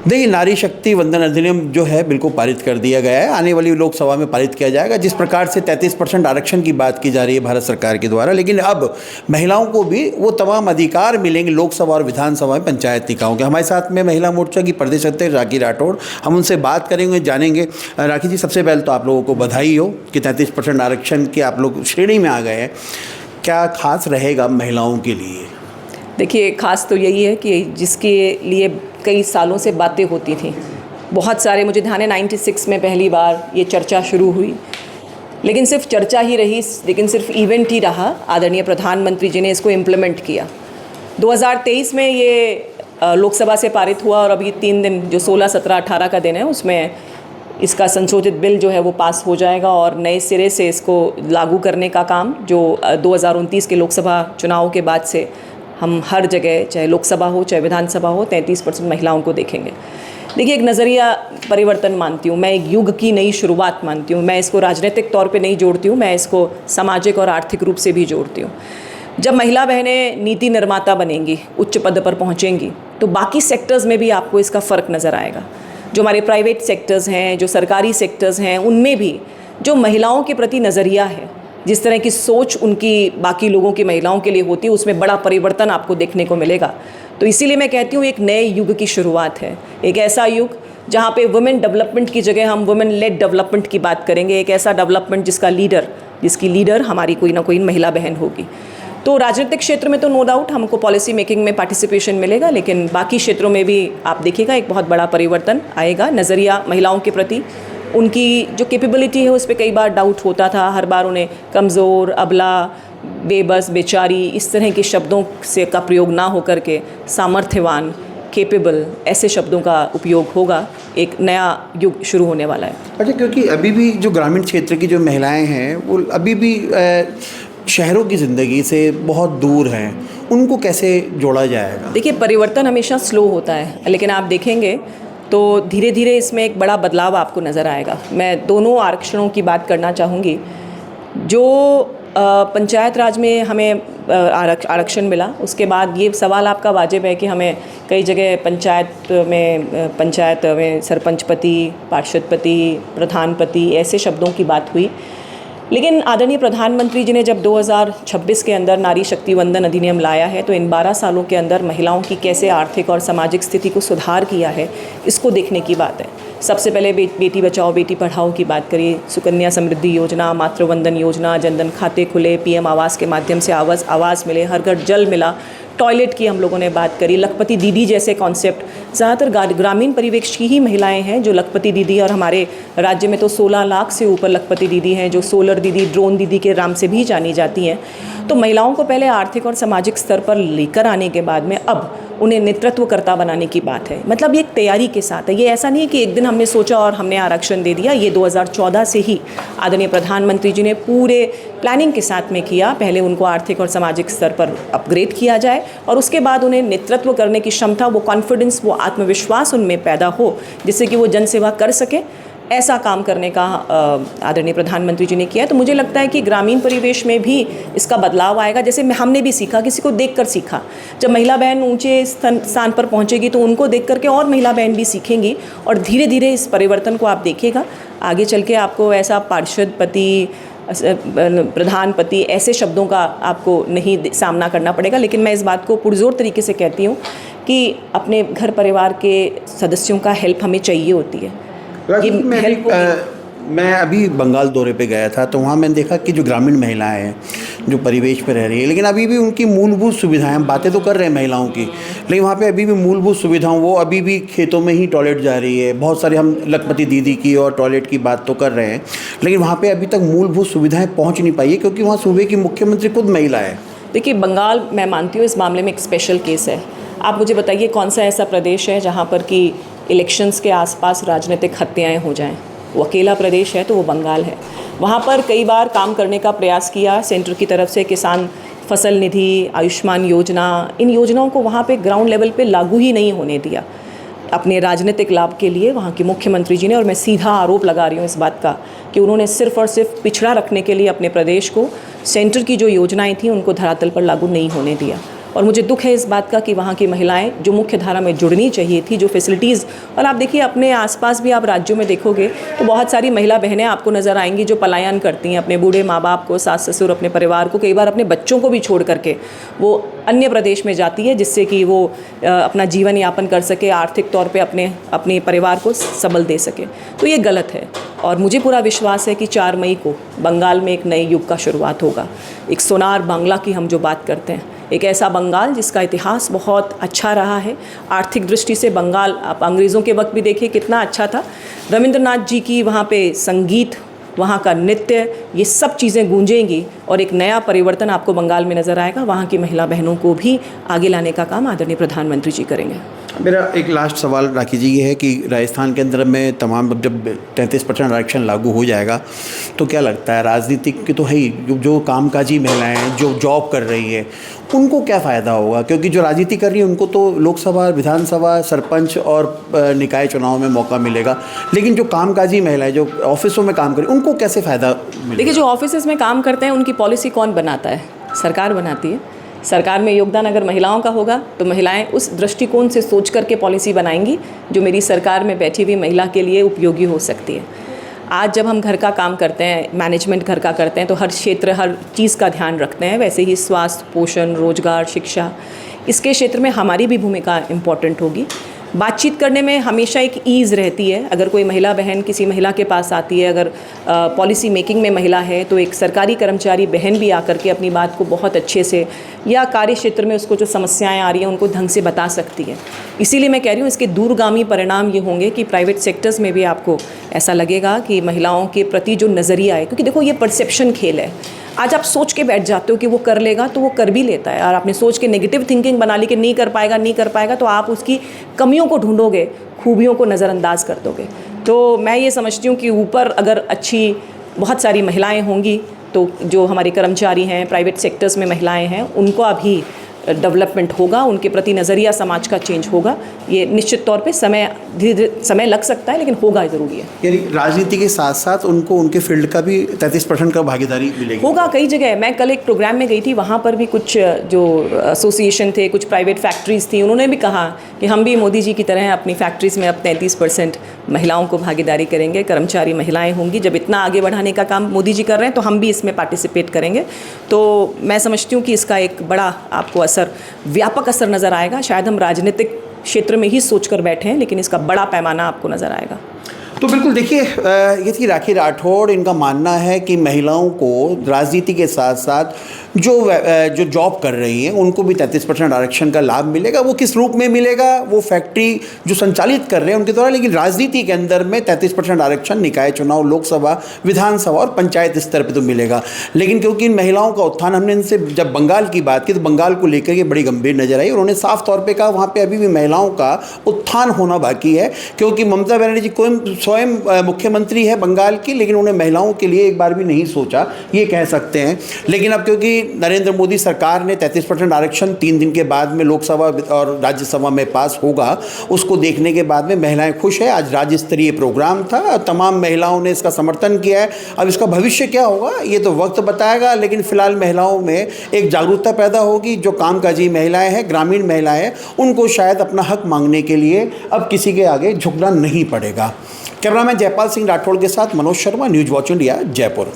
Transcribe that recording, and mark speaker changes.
Speaker 1: देखिए, नारी शक्ति वंदन अधिनियम जो है बिल्कुल पारित कर दिया गया है, आने वाली लोकसभा में पारित किया जाएगा। जिस प्रकार से 33% आरक्षण की बात की जा रही है भारत सरकार के द्वारा, लेकिन अब महिलाओं को भी वो तमाम अधिकार मिलेंगे लोकसभा और विधानसभा में पंचायत निकायों के। हमारे साथ में महिला मोर्चा की प्रदेश अध्यक्ष राखी राठौड़, हम उनसे बात करेंगे, जानेंगे। राखी जी, सबसे पहले तो आप लोगों को बधाई हो कि 33% आरक्षण के आप लोग श्रेणी में आ गए हैं। क्या खास रहेगा महिलाओं के लिए?
Speaker 2: देखिए, खास तो यही है कि जिसके लिए कई सालों से बातें होती थी, बहुत सारे, मुझे ध्यान है 96 में पहली बार ये चर्चा शुरू हुई, लेकिन सिर्फ चर्चा ही रही, लेकिन सिर्फ इवेंट ही रहा। आदरणीय प्रधानमंत्री जी ने इसको इम्प्लीमेंट किया। 2023 में ये लोकसभा से पारित हुआ और अभी 3 दिन, जो 16, 17, 18 का दिन है, उसमें इसका संशोधित बिल जो है वो पास हो जाएगा और नए सिरे से इसको लागू करने का काम जो 2029 के लोकसभा चुनाव के बाद से हम हर जगह, चाहे लोकसभा हो चाहे विधानसभा हो, 33% महिलाओं को देखेंगे। देखिए, एक नज़रिया परिवर्तन मानती हूँ मैं, एक युग की नई शुरुआत मानती हूँ मैं। इसको राजनीतिक तौर पे नहीं जोड़ती हूँ मैं, इसको सामाजिक और आर्थिक रूप से भी जोड़ती हूँ। जब महिला बहनें नीति निर्माता बनेंगी, उच्च पद पर पहुँचेंगी, तो बाकी सेक्टर्स में भी आपको इसका फ़र्क नज़र आएगा। जो हमारे प्राइवेट सेक्टर्स हैं, जो सरकारी सेक्टर्स हैं, उनमें भी जो महिलाओं के प्रति नज़रिया है, जिस तरह की सोच उनकी बाकी लोगों की महिलाओं के लिए होती है, उसमें बड़ा परिवर्तन आपको देखने को मिलेगा। तो इसीलिए मैं कहती हूँ एक नए युग की शुरुआत है, एक ऐसा युग जहाँ पे वुमेन डेवलपमेंट की जगह हम वुमेन लेड डेवलपमेंट की बात करेंगे। एक ऐसा डेवलपमेंट जिसकी लीडर हमारी कोई ना कोई महिला बहन होगी। तो राजनीतिक क्षेत्र में तो नो डाउट हमको पॉलिसी मेकिंग में पार्टिसिपेशन मिलेगा, लेकिन बाकी क्षेत्रों में भी आप देखिएगा एक बहुत बड़ा परिवर्तन आएगा। नज़रिया महिलाओं के प्रति, उनकी जो कैपेबिलिटी है उस पर कई बार डाउट होता था। हर बार उन्हें कमज़ोर, अबला, बेबस, बेचारी, इस तरह के शब्दों से का प्रयोग ना हो करके सामर्थ्यवान, कैपेबल, ऐसे शब्दों का उपयोग होगा। एक नया युग शुरू होने वाला है।
Speaker 1: अच्छा, क्योंकि अभी भी जो ग्रामीण क्षेत्र की जो महिलाएं हैं वो अभी भी शहरों की ज़िंदगी से बहुत दूर हैं, उनको कैसे जोड़ा जाएगा?
Speaker 2: देखिए, परिवर्तन हमेशा स्लो होता है, लेकिन आप देखेंगे तो धीरे धीरे इसमें एक बड़ा बदलाव आपको नज़र आएगा। मैं दोनों आरक्षणों की बात करना चाहूँगी। जो पंचायत राज में हमें आरक्षण मिला, उसके बाद ये सवाल आपका वाजिब है कि हमें कई जगह पंचायत में सरपंच पति, पार्षद पति, प्रधान पति, ऐसे शब्दों की बात हुई। लेकिन आदरणीय प्रधानमंत्री जी ने जब 2026 के अंदर नारी शक्ति वंदन अधिनियम लाया है, तो इन 12 सालों के अंदर महिलाओं की कैसे आर्थिक और सामाजिक स्थिति को सुधार किया है, इसको देखने की बात है। सबसे पहले बेटी बचाओ बेटी पढ़ाओ की बात करिए, सुकन्या समृद्धि योजना, मातृवंदन योजना, जनधन खाते खुले, पीएम आवास के माध्यम से आवास मिले, हर घर जल मिला, टॉयलेट की हम लोगों ने बात करी, लखपति दीदी जैसे कॉन्सेप्ट। ज़्यादातर ग्रामीण परिवेश की ही महिलाएं हैं जो लखपति दीदी, और हमारे राज्य में तो 16 लाख से ऊपर लखपति दीदी हैं जो सोलर दीदी, ड्रोन दीदी के नाम से भी जानी जाती हैं। तो महिलाओं को पहले आर्थिक और सामाजिक स्तर पर लेकर आने के बाद में अब उन्हें नेतृत्वकर्ता बनाने की बात है। मतलब ये एक तैयारी के साथ है। ये ऐसा नहीं है कि एक दिन हमने सोचा और हमने आरक्षण दे दिया। ये 2014 से ही आदरणीय प्रधानमंत्री जी ने पूरे प्लानिंग के साथ में किया। पहले उनको आर्थिक और सामाजिक स्तर पर अपग्रेड किया जाए और उसके बाद उन्हें नेतृत्व करने की क्षमता, वो कॉन्फिडेंस, वो आत्मविश्वास उनमें पैदा हो, जिससे कि वो जनसेवा कर सके। ऐसा काम करने का आदरणीय प्रधानमंत्री जी ने किया। तो मुझे लगता है कि ग्रामीण परिवेश में भी इसका बदलाव आएगा। जैसे हमने भी सीखा, किसी को देखकर सीखा। जब महिला बहन ऊंचे स्थान पर पहुंचेगी तो उनको देख करके और महिला बहन भी सीखेंगी और धीरे धीरे इस परिवर्तन को आप देखिएगा। आगे चल के आपको ऐसा पार्षद पति, प्रधानपति, ऐसे शब्दों का आपको नहीं सामना करना पड़ेगा। लेकिन मैं इस बात को पुरजोर तरीके से कहती हूँ कि अपने घर परिवार के सदस्यों का हेल्प हमें चाहिए होती है।
Speaker 1: मैं अभी बंगाल दौरे पे गया था, तो वहाँ मैंने देखा कि जो ग्रामीण महिलाएं हैं जो परिवेश पे रह रही है, लेकिन अभी भी उनकी मूलभूत सुविधाएं, हम बातें तो कर रहे हैं महिलाओं की, लेकिन वहाँ पे अभी भी मूलभूत सुविधाओं, वो अभी भी खेतों में ही टॉयलेट जा रही है। बहुत सारे हम लखपति दीदी की और टॉयलेट की बात तो कर रहे हैं, लेकिन वहाँ पर अभी तक मूलभूत सुविधाएँ पहुँच नहीं पाई है, क्योंकि वहाँ सूबे की मुख्यमंत्री खुद महिला है।
Speaker 2: देखिए, बंगाल मैं मानती हूँ इस मामले में एक स्पेशल केस है। आप मुझे बताइए कौन सा ऐसा प्रदेश है जहाँ पर कि इलेक्शंस के आसपास राजनीतिक हत्याएँ हो जाएँ? वो अकेला प्रदेश है तो वो बंगाल है। वहाँ पर कई बार काम करने का प्रयास किया सेंटर की तरफ से, किसान फसल निधि, आयुष्मान योजना, इन योजनाओं को वहाँ पे ग्राउंड लेवल पे लागू ही नहीं होने दिया अपने राजनीतिक लाभ के लिए वहाँ के मुख्यमंत्री जी ने। और मैं सीधा आरोप लगा रही हूँ इस बात का कि उन्होंने सिर्फ और सिर्फ पिछड़ा रखने के लिए अपने प्रदेश को सेंटर की जो योजनाएं थी उनको धरातल पर लागू नहीं होने दिया। और मुझे दुख है इस बात का कि वहाँ की महिलाएं जो मुख्य धारा में जुड़नी चाहिए थी, जो फैसिलिटीज़, और आप देखिए अपने आसपास भी आप राज्यों में देखोगे तो बहुत सारी महिला बहनें आपको नज़र आएंगी जो पलायन करती हैं, अपने बूढ़े माँ बाप को, सास ससुर, अपने परिवार को, कई बार अपने बच्चों को भी छोड़ करके वो अन्य प्रदेश में जाती है, जिससे कि वो अपना जीवन यापन कर सके, आर्थिक तौर पे अपने परिवार को सबल दे सके। तो ये गलत है और मुझे पूरा विश्वास है कि 4 मई को बंगाल में एक नए युग का शुरुआत होगा। एक सोनार बांग्ला की हम जो बात करते हैं, एक ऐसा बंगाल जिसका इतिहास बहुत अच्छा रहा है। आर्थिक दृष्टि से बंगाल आप अंग्रेज़ों के वक्त भी देखिए कितना अच्छा था। रविंद्रनाथ जी की वहाँ पे संगीत, वहाँ का नृत्य, ये सब चीज़ें गूंजेंगी और एक नया परिवर्तन आपको बंगाल में नज़र आएगा। वहाँ की महिला बहनों को भी आगे लाने का काम आदरणीय प्रधानमंत्री जी करेंगे।
Speaker 1: मेरा एक लास्ट सवाल राखी जी ये है कि राजस्थान के अंदर में तमाम जब 33% आरक्षण लागू हो जाएगा तो क्या लगता है राजनीतिक की तो है ही, जो कामकाजी महिलाएं हैं, जो जॉब कर रही है, उनको क्या फ़ायदा होगा? क्योंकि जो राजनीति कर रही है उनको तो लोकसभा, विधानसभा, सरपंच और निकाय चुनाव में मौका मिलेगा, लेकिन जो कामकाजी महिलाएं जो ऑफिसों में काम कर रही हैं उनको कैसे फ़ायदा मिलेगा?
Speaker 2: देखिए, जो ऑफिस में काम करते हैं उनकी पॉलिसी कौन बनाता है? सरकार बनाती है। सरकार में योगदान अगर महिलाओं का होगा तो महिलाएं उस दृष्टिकोण से सोच करके पॉलिसी बनाएंगी जो मेरी सरकार में बैठी हुई महिला के लिए उपयोगी हो सकती है। आज जब हम घर का काम करते हैं, मैनेजमेंट घर का करते हैं, तो हर क्षेत्र, हर चीज़ का ध्यान रखते हैं। वैसे ही स्वास्थ्य, पोषण, रोजगार, शिक्षा, इसके क्षेत्र में हमारी भी भूमिका इम्पॉर्टेंट होगी। बातचीत करने में हमेशा एक ईज़ रहती है। अगर कोई महिला बहन किसी महिला के पास आती है, अगर पॉलिसी मेकिंग में महिला है, तो एक सरकारी कर्मचारी बहन भी आकर के अपनी बात को बहुत अच्छे से, या कार्य क्षेत्र में उसको जो समस्याएं आ रही हैं उनको ढंग से बता सकती है। इसीलिए मैं कह रही हूँ इसके दूरगामी परिणाम ये होंगे कि प्राइवेट सेक्टर्स में भी आपको ऐसा लगेगा कि महिलाओं के प्रति जो नज़रिया है, क्योंकि देखो ये परसेप्शन खेल है। आज आप सोच के बैठ जाते हो कि वो कर लेगा तो वो कर भी लेता है, और आपने सोच के नेगेटिव थिंकिंग बना ली कि नहीं कर पाएगा, तो आप उसकी कमियों को ढूंढोगे, खूबियों को नज़रअंदाज कर दोगे। तो मैं ये समझती हूँ कि ऊपर अगर अच्छी बहुत सारी महिलाएं होंगी तो जो हमारे कर्मचारी हैं, प्राइवेट सेक्टर्स में महिलाएं हैं, उनको अभी डेवलपमेंट होगा, उनके प्रति नज़रिया समाज का चेंज होगा। ये निश्चित तौर पे धीरे समय लग सकता है, लेकिन होगा ज़रूरी है।
Speaker 1: यानी राजनीति के साथ साथ उनको उनके फील्ड का भी 33% का भागीदारी मिलेगी?
Speaker 2: होगा कई जगह। मैं कल एक प्रोग्राम में गई थी, वहाँ पर भी कुछ जो एसोसिएशन थे, कुछ प्राइवेट फैक्ट्रीज़ थी, उन्होंने भी कहा कि हम भी मोदी जी की तरह अपनी फैक्ट्रीज़ में अब 33% महिलाओं को भागीदारी करेंगे, कर्मचारी महिलाएं होंगी। जब इतना आगे बढ़ाने का काम मोदी जी कर रहे हैं तो हम भी इसमें पार्टिसिपेट करेंगे। तो मैं समझती हूँ कि इसका एक बड़ा आपको व्यापक असर नज़र आएगा। शायद हम राजनीतिक क्षेत्र में ही सोचकर बैठे हैं, लेकिन इसका बड़ा पैमाना आपको नज़र आएगा।
Speaker 1: तो बिल्कुल देखिए, ये थी राखी राठौड़। इनका मानना है कि महिलाओं को राजनीति के साथ साथ जो जॉब कर रही हैं उनको भी 33% आरक्षण का लाभ मिलेगा। वो किस रूप में मिलेगा, वो फैक्ट्री जो संचालित कर रहे हैं उनके द्वारा, लेकिन राजनीति के अंदर में 33% आरक्षण निकाय चुनाव, लोकसभा, विधानसभा और पंचायत स्तर पर तो मिलेगा। लेकिन क्योंकि इन महिलाओं का उत्थान, हमने इनसे जब बंगाल की बात की तो बंगाल को लेकर के बड़ी गंभीर नजर आई। उन्होंने साफ तौर पर कहा वहाँ पर अभी भी महिलाओं का उत्थान होना बाकी है, क्योंकि ममता बनर्जी स्वयं मुख्यमंत्री है बंगाल की, लेकिन उन्होंने महिलाओं के लिए एक बार भी नहीं सोचा, ये कह सकते हैं। लेकिन अब क्योंकि नरेंद्र मोदी सरकार ने 33% आरक्षण 3 दिन के बाद में लोकसभा और राज्यसभा में पास होगा, उसको देखने के बाद में महिलाएं खुश है। आज राज्य स्तरीय प्रोग्राम था, तमाम महिलाओं ने इसका समर्थन किया है। अब इसका भविष्य क्या होगा ये तो वक्त बताएगा, लेकिन फिलहाल महिलाओं में एक जागरूकता पैदा होगी। जो कामकाजी महिलाएं हैं, ग्रामीण महिलाएं हैं, उनको शायद अपना हक मांगने के लिए अब किसी के आगे झुकना नहीं पड़ेगा। कैमरामैन जयपाल सिंह राठौड़ के साथ Manoj Sharma, news watch India, Jaipur.